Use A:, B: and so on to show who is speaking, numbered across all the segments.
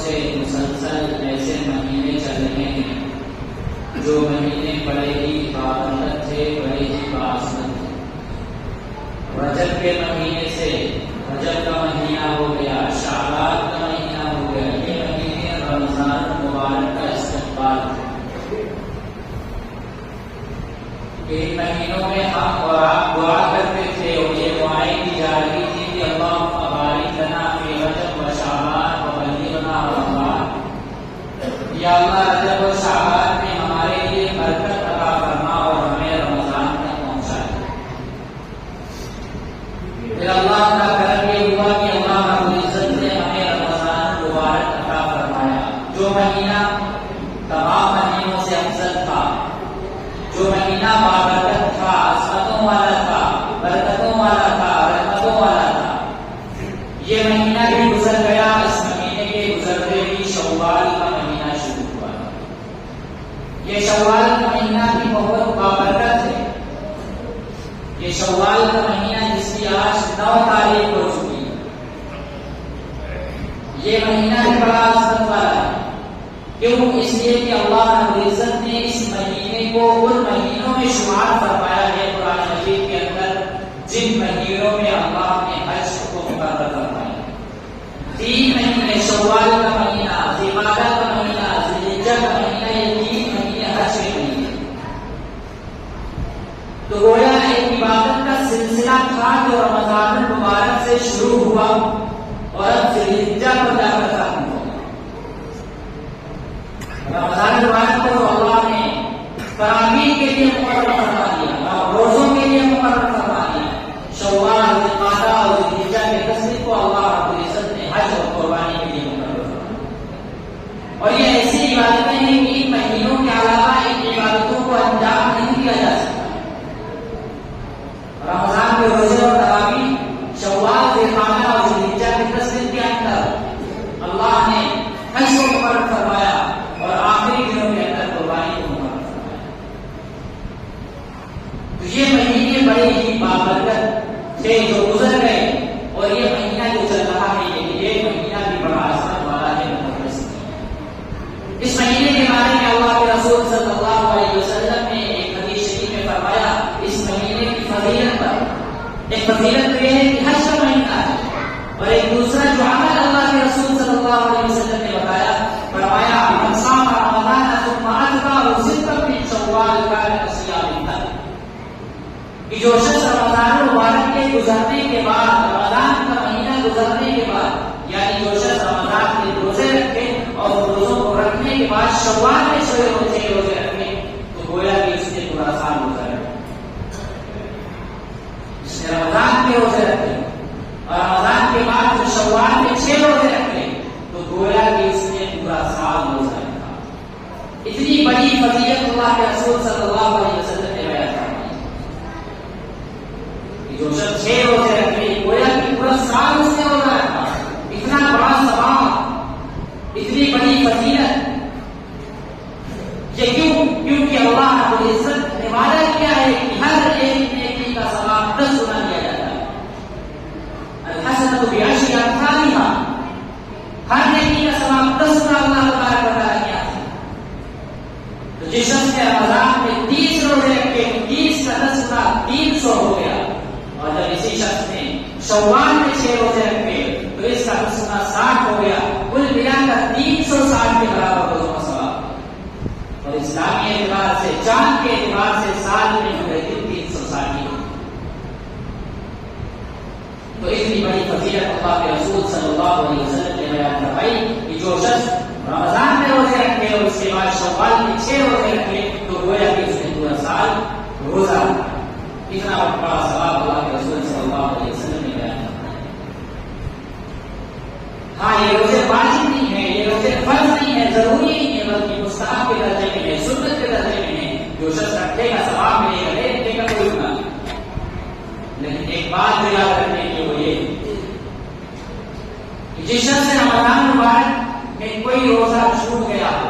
A: سے مسلسل ایسے مہینے چل رہے ہیں جو مہینے بڑے ہی بابرکت تھے، بڑے ہی باعظمت تھے۔ رجب کے مہینے سے رجب کا مہینہ ہو گیا، شعبان کا مہینہ ہو گیا، یہ مہینے رمضان مبارک کا استقبال تھے۔ ان مہینوں میں ہم اور آپ دعا کرتے تھے اور یہ دعائیں کی جا رہی تھی کہ اللہم بارک لنا فی رجب و شعبان وبلغنا رمضان، یا اللہ رجب و شعبان میں ہمارے لیے برکت عطا فرما اور ہمیں رمضان تک پہنچا دے۔ پھر اللہ کا کرم یہ ہوا کہ اللہ رب العزت نے ہمیں رمضان مبارک عطا فرمایا، جو مہینہ تمام مہینوں سے افضل تھا، جو مہینہ بابرکت تھا، عظمتوں والا تھا، برکتوں والا تھا، رحمتوں والا تھا۔ یہ مہینہ بھی گزر گیا، اس مہینے کے گزرتے ہی شوال کا مہینہ شروع ہوا۔ یہ شوال کا مہینہ بھی بہت بابرکت ہے۔ یہ شوال کا مہینہ جس کی آج 9 تاریخ ہو چکی ہے، یہ مہینہ بھی بڑا عظمت والا ہے۔ کیوں؟ اس لیے کہ اللہ رب العزت نے اس مہینے کو ان مہینوں میں شمار فرمایا ہے قرآن مجید کے اندر جن مہینوں میں اللہ نے حج کو مقرر فرمایا۔ 3 مہینے، شوال کا مہینہ، ذوالقعدہ کا مہینہ، ذوالحجہ کا مہینہ، یہ 3 مہینے حج کے مہینے۔ تو گویا ایک عبادت کا سلسلہ تھا جو رمضان المبارک سے شروع ہوا اور اب ذوالحجہ پر جا کر ختم ہوا۔ رمضان المبارک کو اللہ نے تراویح کے لیے مقرر فرما دیا اور روزوں کے لیے مقرر فرما دیا۔ شوال، ذوالقعدہ اور ذوالحجہ کے 10 دن کو اللہ رب العزت نے حج اور قربانی کے لیے مقرر فرمایا۔ اور یہ ایسی عبادتیں ہیں کہ ان مہینوں کے علاوہ ان عبادتوں کو انجام نہیں دیا جا سکتا۔ رمضان کے روزے اور تراویح شوال، ذوالقعدہ اور ذوالحجہ کے 10 دن کے اندر اللہ نے حج کو مقرر فرمایا اور آخری دنوں کے اندر قربانی کو مقرر فرمایا۔ تو یہ مہینے بڑے ہی بابرکت تھے جو گزر گئے، اور یہ مہینہ جو چل رہا ہے یہ مہینہ بھی بڑا عظمت والا ہے، مقدس ہے۔ اس مہینے کے بارے میں اللہ کے رسول صلی اللہ علیہ وسلم نے ایک حدیث شریف میں فرمایا، اس مہینے کی فضیلت پر ایک فضیلت تو یہ ہے کہ حج کا مہینہ ہے، اور ایک دوسرا جو عمل اللہ کے رسول صلی اللہ علیہ وسلم نے بتایا، فرمایا من صام رمضان ثم اتبعه ستا من شوال كان كصيام الدهر، کہ جو شخص رمضان مبارک کے گزرنے کے بعد، رمضان کا مہینہ گزرنے کے بعد، یعنی جو شخص رمضان کے روزے رکھے اور روزوں کو رکھنے کے بعد شوال میں 6 روزے رکھے، تو گویا کہ اس نے پورا سال گزارا۔ اس نے رمضان کے روزے رکھے اور رمضان کے بعد جو شوال میں 6 روزے رکھے، تو گویا کہ اس نے پورا سال روزہ رکھا۔ اتنی بڑی فضیلت اللہ کے رسول صلی اللہ علیہ وسلم نے بیان فرمائی کہ جو شخص 6 روزے رکھے، گویا کہ پورا سال اس نے روزہ رکھا۔ اتنا بڑا ثواب، اتنی بڑی فضیلت، یہ کیوں؟ کیونکہ اللہ رب العزت نے وعدہ کیا ہے کہ ہر ایک نیکی کا ثواب 10 گنا دیا جاتا ہے۔ الحسنۃ بعشر امثالها، ہر نیکی کا ثواب 10 گنا اللہ تبارک و تعالیٰ کیا ہے۔ تو جس شخص نے رمضان میں 30 روزے رکھے، 30 کا 10 گنا 300 ہو گیا، اور جب اسی شخص نے شوال میں 6 روزے رکھے تو اس کا 10 گنا 60 ہو گیا، کل ملا کر 360 کے برابر روزوں کا ثواب۔ اور اسلامی اعتبار سے، چاند کے اعتبار سے سال میں 360 ہو۔ تو اتنی بڑی فضیلت اللہ کے رسول صلی اللہ علیہ وسلم نے بیان فرمائی کہ جو شخص رمضان میں روزے رکھے اور اس کے بعد شوال میں 6 روزے رکھے، تو گویا کہ اس نے پورا سال روزہ رکھا۔ اتنا بڑا ثواب اللہ کے رسول صلی اللہ علیہ وسلم نے بیان فرمایا۔ ہاں، یہ روزے واجب نہیں ہے، یہ روزے فرض نہیں ہے، ضروری نہیں ہے، بلکہ مستحب کے درجے میں ہے، سنت کے درجے میں ہے۔ جو شخص رکھے گا ثواب ملے گا، نہیں رکھے گا کوئی گناہ نہیں۔ لیکن ایک بات جو یاد رکھنے کی وہ یہ کہ جس شخص سے رمضان مبارک میں کوئی روزہ چھوٹ گیا ہو،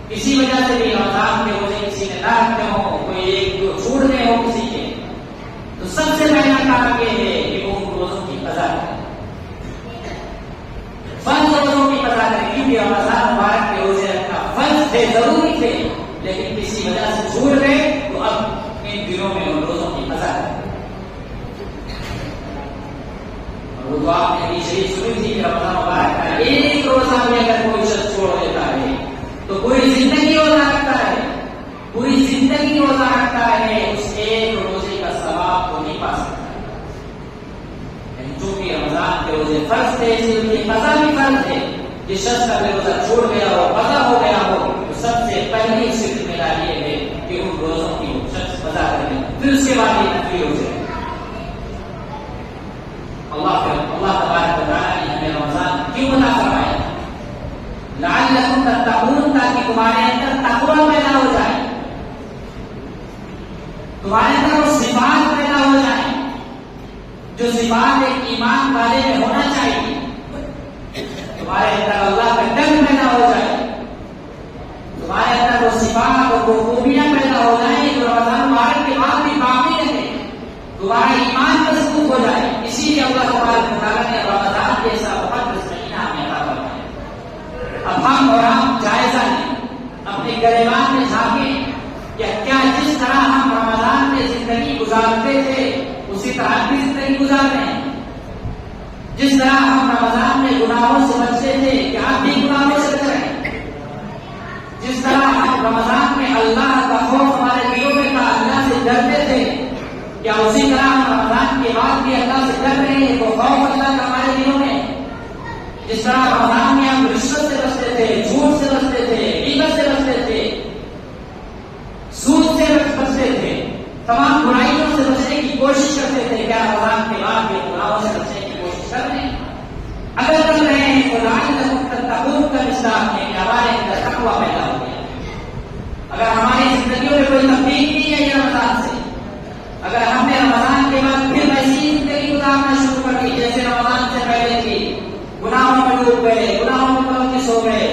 A: کسی وجہ سے بھی رمضان کے روزے کسی نے نہ رکھے ہوں، کوئی ایک دو چھوٹ گئے ہو کسی کے، تو سب سے پہلا کام یہ ہے کہ وہ ان روزوں کی قضا کرے۔ فرض روزوں کی کہ رمضان مبارک کے روزے رکھنا فرض تھے، ضروری تھے، لیکن کسی وجہ سے چھوٹ گئے تو اب ان دنوں میں ان روزوں کی قضا کریں۔ اور وہ دعا میں بھی شریف سنی تھی کہ رمضان مبارک کا ایک روزہ بھی اگر کوئی شخص چھوڑ دیتا ہے تو پوری زندگی روزہ رکھتا ہے، پوری زندگی روزہ رکھتا ہے، اس ایک روزے کا ثواب کو نہیں پا سکتا۔ چونکہ رمضان کے روزے فرض تھے، اس لیے ان کی قضا بھی فرض ہے۔ جس شخص کا روزہ چھوڑ گیا ہو، قضا ہو گیا ہو، تو سب سے پہلی اس کی ذمہ داری یہ ہے کہ ان روزوں کی شخص قضا کرے، پھر اس کے بعد یہ نفلی روزے۔ اللہ تبارک و تعالیٰ نے ہمیں رمضان کیوں عطا فرمایا؟ لعلکم تتقون، تاکہ تمہارے اندر تقویٰ پیدا ہو جائے، تمہارے اندر وہ صفات پیدا ہو جائے جو صفات ایک ایمان والے میں ہونا چاہیے، تمہارے اندر اللہ کا ڈر پیدا ہو جائے، تمہارے اندر وہ صفات اور وہ خوبیاں پیدا ہو جائیں جو رمضان مبارک کے بعد بھی باقی رہے، تمہارا ایمان مضبوط ہو جائے۔ اسی لیے اللہ تبارک و تعالیٰ نے رمضان جیسا مقدس مہینہ ہمیں عطا فرمایا۔ اب ہم اور آپ جائزہ لیں، اپنے گریبان میں جھانکیں کہ کیا جس طرح ہم رمضان میں زندگی گزارتے تھے اسی طرح کی زندگی گزار رہے ہیں؟ جس طرح ہم رمضان میں گناہوں سے بچتے تھے کیا آپ بھی گناہوں سے بچ رہے ہیں؟ جس طرح ہم رمضان میں اللہ کا خوف ہمارے دلوں میں تھا، اللہ سے ڈرتے تھے، کیا اسی طرح ہم رمضان کے بعد بھی اللہ سے ڈر رہے ہیں؟ وہ خوف اللہ کا ہمارے دلوں میں؟ جس طرح رمضان میں ہم رشوت سے بچتے تھے، جھوٹ سے بچتے تھے، غیبت سے بچتے تھے، سود سے بچتے تھے، تمام برائیوں سے بچنے کی کوشش کرتے تھے، کیا رمضان کے بعد بھی گناہوں سے بچنے کی کوشش کر رہے ہیں؟ اگر کر رہے ہیں تو لعلکم تتقون کا مصداق ہے کہ ہمارے اندر تقویٰ پیدا ہو گیا۔ اگر ہماری زندگیوں میں کوئی تبدیلی نہیں ہے یہ رمضان سے، اگر ہم نے رمضان کے بعد پھر ویسی زندگی گزارنا شروع کر دی جیسے رمضان سے پہلے تھی، گناہوں میں ڈوب گئے، گناہوں میں ملوث ہو گئے،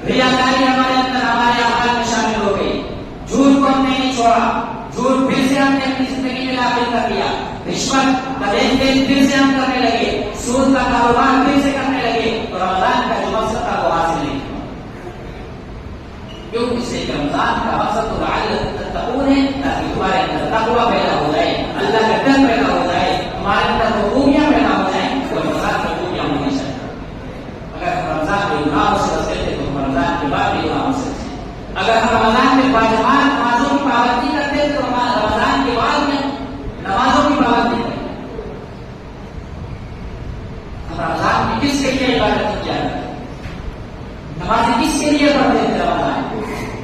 A: ریاکاری ہمارے اندر ہمارے اعمال میں شامل ہو گئی، جھوٹ کو ہم نے نہیں چھوڑا، جھوٹ پھر سے ہم نے اپنی زندگی میں داخل کر دیا، رشوت کا لین دین پھر سے ہم کرنے لگے، سود کا کاروبار پھر سے کرنے لگے، تو رمضان کا جو مقصد تھا وہ حاصل نہیں ہوا۔ کیوں؟ اس لیے کہ رمضان کا مقصد تو لعلکم تتقون ہے، تاکہ تمہارے اندر تقویٰ پیدا ہو جائے، اللہ کا ڈر پیدا ہو جائے، تمہارے اندر وہ خوبیاں پیدا ہو جائیں جو رمضان کی خوبیاں ہونی چاہیے۔ اگر ہم رمضان کے گناہوں سے بچتے تھے تو ہم رمضان کے بعد بھی گناہوں سے بچیں۔ اگر ہم رمضان میں باجماعت نمازوں کی پابندی کرتے تھے تو ہم رمضان کے بعد میں نمازوں کی پابندی کریں۔ ہم رمضان میں کس کے لیے عبادت کیا کرتے؟ نمازیں کس کے لیے پڑھتے تھے؟ رمضان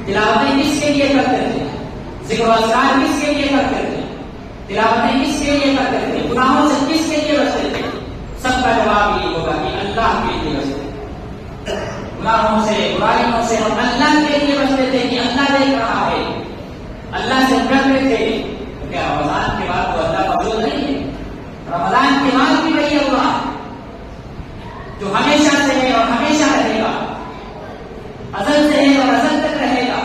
A: تلاوتیں کس کے لیے کرتے تھے؟ ذکر و اذکار کس کے لیے کرتے تھے؟ تلاوتیں کس کے لیے کرتے تھے؟ گناہوں سے کس کے لیے بچتے تھے؟ سب کا جواب یہ ہوگا کہ اللہ کے لیے بچتے تھے۔ گناہوں سے، برائیوں سے ہم اللہ کے لیے بچتے تھے کہ اللہ دیکھ رہا ہے، اللہ سے ڈرتے تھے۔ کیا رمضان کے بعد تو اللہ موجود نہیں ہے؟ رمضان کے بعد بھی وہی اللہ جو ہمیشہ سے ہے اور ہمیشہ رہے گا، ازل سے ہے اور ازل تک رہے گا،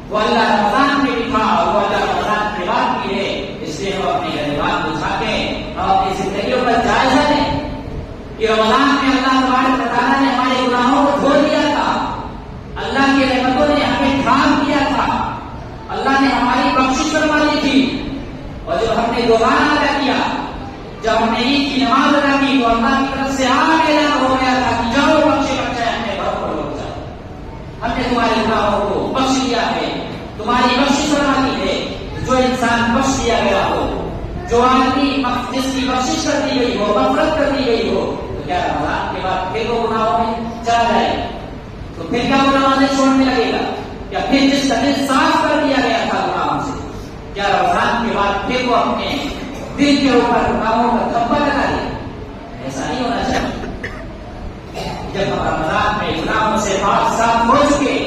A: وہ اللہ رمضان میں بھی تھا اور وہ اللہ رمضان کے بعد بھی ہے۔ اس لیے ہم اپنی گریبان کو جھانکیں اور اپنی زندگیوں پر جائزہ لیں کہ رمضان میں اللہ تبارک و تعالیٰ نے ہمارے گناہوں کو دھو دیا تھا، اللہ کی رحمتوں نے ہمیں ڈھانپ دیا تھا، اللہ نے ہماری بخشش فرما دی تھی، اور جب ہم نے دوبارہ ادا کیا، جب ہم نے عید کی نماز ادا کی تو اللہ کی طرف سے اعلان ہو گیا تھا کہ جاؤ بخشے بچے ہمیں بھرپور ہو جاؤ، ہم نے تمہارے گناہوں کو بخش دیا ہے، تمہاری بخشش فرما دی ہے۔ جو انسان بخش دیا گیا ہو، جو آدمی جس کی بخشش کر دی گئی ہو، مغفرت کر دی گئی ہو، تو کیا رمضان کے بعد پھر وہ گناہوں میں چلا جائے؟ تو پھر کیا وہ نمازیں چھوڑنے لگے گا؟ یا پھر جس کا دل صاف کر دیا گیا تھا گناہوں سے، کیا رمضان کے بعد پھر وہ اپنے دل کے اوپر گناہوں کا تھپا لگا دے؟ ایسا نہیں ہونا چاہیے۔ جب ہم رمضان میں گناہوں سے پاک صاف ہو چکے،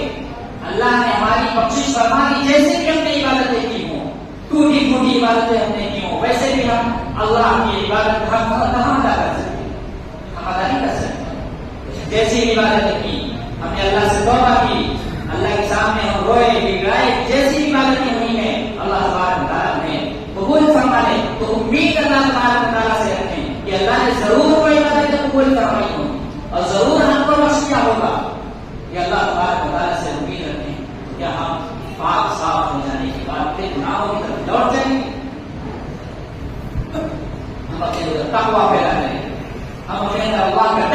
A: اللہ نے ہماری بخشش فرما دی، جیسے بھی ہم نے عبادتیں کی ہوں، ٹوٹی پھوٹی عبادتیں ہم نے کی ہوں، ویسے بھی ہم اللہ کی عبادت ہم کہاں ادا کر سکتے؟ ہم ادا نہیں کر سکتے۔ جیسی عبادتیں کی، ہم نے اللہ سے توبہ کی، اللہ کے سامنے ہم روئے گائے، جیسی عبادتیں ہوئی ہیں اللہ تبارک و تعالیٰ نے قبول فرما لے، تو امید اللہ تبارک و تعالیٰ سے رکھیں کہ اللہ نے ضرور کوئی عبادت قبول فرمائی ہوگی اور ضرور ہم کو بخش کیا ہوگا۔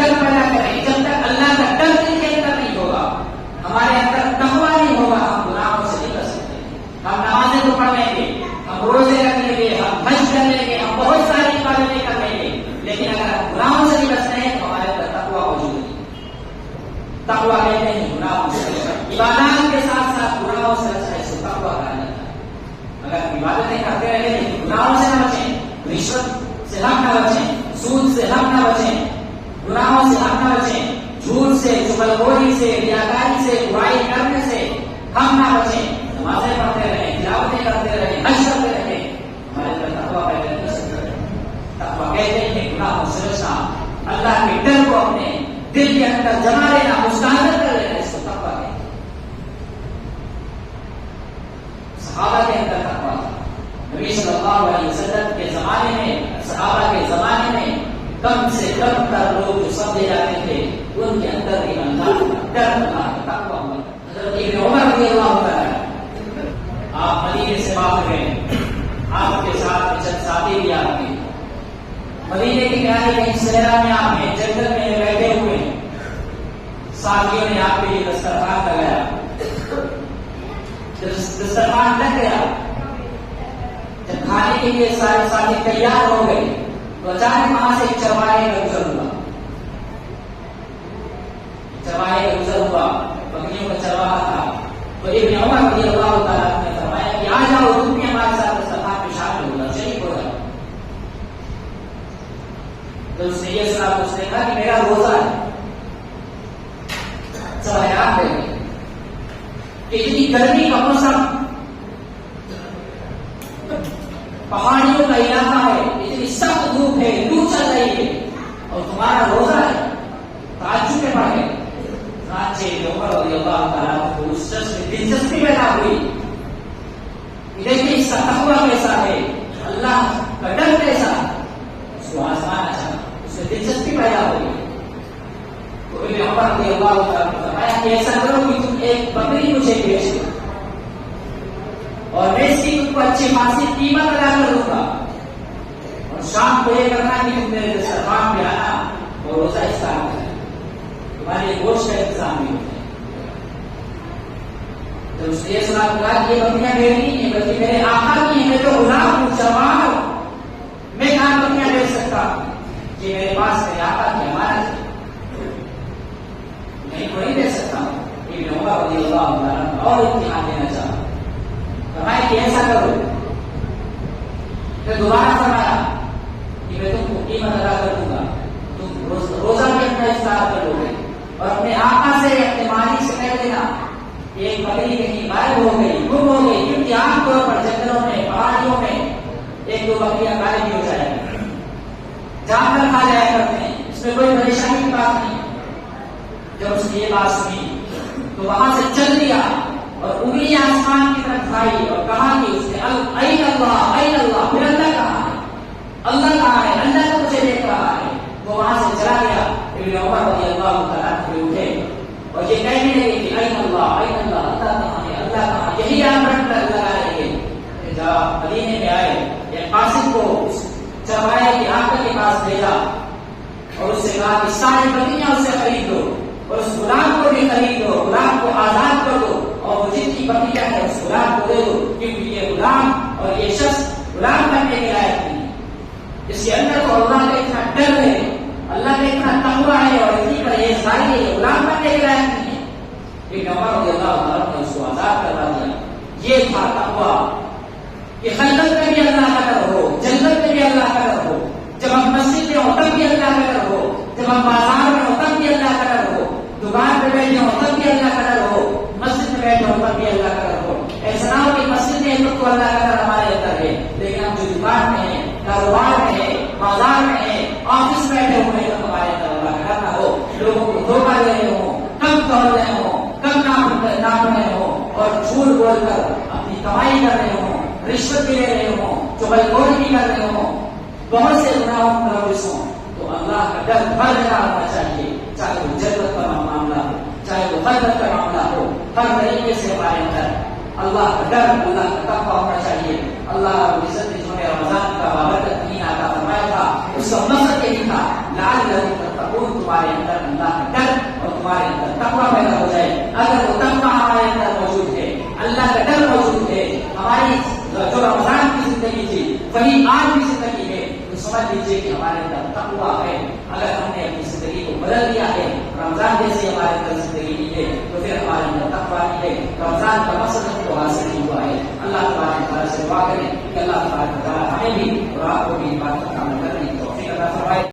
A: ڈر پیدا کریں. جب تک اللہ کا ڈر دل کے اندر نہیں ہوگا, ہمارے اندر تقویٰ نہیں ہوگا, ہم گناہوں سے نہیں بچ سکتے. ہم نمازیں تو پڑھ لیں گے, ہم روزے رکھ لیں گے, ہم حج کر لیں گے, ہم بہت ساری عبادتیں کر لیں گے, لیکن اگر ہم گناہوں سے نہیں بچتے ہیں تو ہمارے اندر تقویٰ موجود نہیں. تقویٰ کہتے ہیں گناہوں سے عبادات کے ساتھ ساتھ گناہوں سے بچنا, اس کو تقویٰ کہا جاتا ہے. اگر ہم عبادتیں کرتے رہیں لیکن گناہوں سے نہ بچیں, رشوت سے ہم نہ بچیں, سود سے ہم نہ بچیں, گناہوں سے ہم نہ بچیں, جھوٹ سے, چغلخوری سے, ریاکاری سے, برائی کرنے سے ہم نہ بچیں, نمازیں پڑھتے رہیں, تلاوتیں کرتے رہیں, حج کرتے رہیں, ہمارے اندر تقویٰ پیدا نہیں کر سکتے. تقویٰ کہتے ہیں گناہوں سے بچنا, اللہ کے ڈر کو اپنے دل کے اندر جما لینا, مستحضر کر لینا, اس کو تقویٰ کہتے ہیں. صحابہ کے اندر تقویٰ تھا. نبی صلی اللہ علیہ وسلم کے زمانے میں, صحابہ کے زمانے میں کم سے کم تر لوگ جو سمجھے جاتے تھے ان کے اندر ایمان تھا, ڈر تھا, تقویٰ ہوا. حضرت ابن عمر رضی اللہ عنہ, آپ مدینے سے باہر گئے, آپ کے ساتھ چند ساتھی بھی آپ کے مدینے کے کنارے کہیں صحرا میں, آپ ہیں جنگل میں بیٹھے ہوئے, ساتھیوں نے آپ کے لیے دسترخوان لگایا. دسترخوان لگ گیا, جب کھانے کے لیے سارے ساتھی تیار ہو گئے تو اچانک وہاں سے چرواہے کا گزر ہوا. چرواہے کا گزر ہوا, بکریوں کا چرواہا تھا. تو ابن عمر رضی اللہ تعالیٰ نے فرمایا کہ آ جاؤ, تم بھی ہمارے ساتھ دسترخوان پہ شامل ہوگا, شریک ہو جاؤ. تو اس نے یہ سنا, تو اس نے کہا کہ میرا روزہ ہے. سب حیران رہ گئے کہ اتنی گرمی کا موسم, پہاڑیوں کا علاقہ ہے, اتنی سخت دھوپ ہے, لو چل رہی ہے, اور تمہارا روزہ ہے. تعجب میں پڑ گئے. عمر رضی اللہ تعالیٰ کو اس شخص میں دلچسپی پیدا ہوئی. دیکھیں اس کا تقویٰ کیسا ہے, اللہ کا ڈر کیسا ہے, اس کو آزمانا چاہا, اس میں دلچسپی پیدا ہوئی. تو ابن عمر رضی اللہ تعالیٰ نے فرمایا کہ ایسا کرو کہ تم ایک بکری مجھے بیچ دو, اور میں اس کی تم کو اچھی خاصی قیمت ادا کر دوں گا, اور شام کو یہ کرنا کہ تم میرے دسترخوان پہ آنا اور روزہ افطار کرنا, تمہارے گوشت کا انتظام بھی ہوتا ہے. جب اس نے یہ سنا کہا کہ یہ بکریاں میری نہیں ہیں بلکہ میرے آقا کی ہیں, میں تو غلام ہوں, جوان ہوں, میں کہاں بکریاں بیچ سکتا ہوں, یہ میرے پاس میرے آقا کی امانت ہے, میں کو نہیں بیچ سکتا ہوں. ابن عمر رضی اللہ عنہ اور امتحان دینا چاہا, فرمایا کہ ایسا کرو. پھر دوبارہ فرمایا کہ میں تم کو قیمت ادا کر دوں گا, تم روزہ بھی اپنا افطار کر لو گے, اور اپنے آقا سے, اپنے مالک سے کہہ دینا کہ ایک بکری کہیں غائب ہو گئی, گم ہو گئی, کیونکہ عام طور پر جنگلوں میں, پہاڑیوں میں ایک دو بکریاں غائب بھی ہو جائے گی, جانور کھا جایا کرتے ہیں, اس میں کوئی پریشانی کی بات نہیں. جب اس نے یہ بات سنی تو وہاں سے چل دیا اور انگلی آسمان کی طرف اٹھائی اور کہا کہ اس نے این اللہ, این اللہ, پھر اللہ کہاں ہے, اللہ کہاں ہے, اللہ تو مجھے دیکھ رہا ہے. وہ وہاں سے چلا گیا. ابن عمر رضی اللہ تعالیٰ عنہ اٹھے اور یہ کہنے لگے کہ این اللہ, این اللہ, اللہ کہاں ہے, اللہ کہاں, یہی آپ رکھ کر اللہ رہے گے. جب مدینے میں آئے, یہ قاسم کو اس چرواہے کے آقا کے پاس بھیجا اور اس سے کہا کہ ساری بکریاں اس سے خرید دو, اور اس غلام کو بھی خرید دو, غلام کو آزاد کر دو, اور وہ جتنی بکریاں ہیں اس غلام کو دے دو, کیونکہ یہ غلام اور یہ شخص غلام بننے کے لائق نہیں. اس کے اندر تو اللہ کا اتنا ڈر ہے, اللہ کا اتنا تقویٰ ہے, اور اتنی پرہیزگاری ہے, غلام بننے کے لائق نہیں ہے. ابن عمر رضی اللہ عنہ نے اس کو آزاد کروا دیا. یہ تھا تقویٰ کہ خلوت میں بھی اللہ کا ڈر ہو, جنت میں بھی اللہ کا ڈر ہو, جب ہم مسجد میں ہو تب بھی اللہ کا ڈر ہو, جب ہم بازار میں ہو تب بھی اللہ کا ڈر ہو, دکان پہ بیٹھے ہو تب بھی اللہ کا ڈر ہو, مسجد میں بیٹھے ہو تب بھی اللہ کا ڈر ہو. ایسا نہ ہو کہ مسجد میں تو اللہ کا ڈر ہمارے اندر ہے, لیکن ہم جو دکان میں ہیں, کاروبار میں ہیں, بازار میں ہیں, آفس میں بیٹھے ہوئے ہیں, تو ہمارے اندر اللہ کا ڈر نہ ہو, لوگوں کو دھوکہ دے رہے ہوں, کم توڑ رہے ہوں, کم ناپ رہے ہوں, اور جھوٹ بول کر اپنی کمائی کر رہے ہوں, رشوت بھی لے رہے ہوں, چغلخوری بھی کر رہے ہوں, بہت سے گناہوں میں ملوث ہوں. تو اللہ کا ڈر ہر جگہ ہونا چاہیے, چاہے وہ جنت کا معاملہ ہو, چاہے وہ خلوت کا معاملہ ہو, ہر طریقے سے ہمارے اندر اللہ کا ڈر, اللہ کا تقویٰ ہونا چاہیے. اللہ رب العزت نے جو رمضان کا بابرکت مہینہ عطا فرمایا تھا, اس کا مقصد یہی تھا لعلکم تتقون, تمہارے اگر وہ تقویٰ ہمارے اندر موجود ہے، اللہ کا ڈر موجود ہے، ہماری جو رمضان کی زندگی تھی وہی آج بھی زندگی ہے، تو سمجھ لیجیے کہ ہمارے اندر تقویٰ ہے۔ اگر ہم نے اپنی زندگی کو بدل دیا ہے، رمضان جیسے ہمارے اندر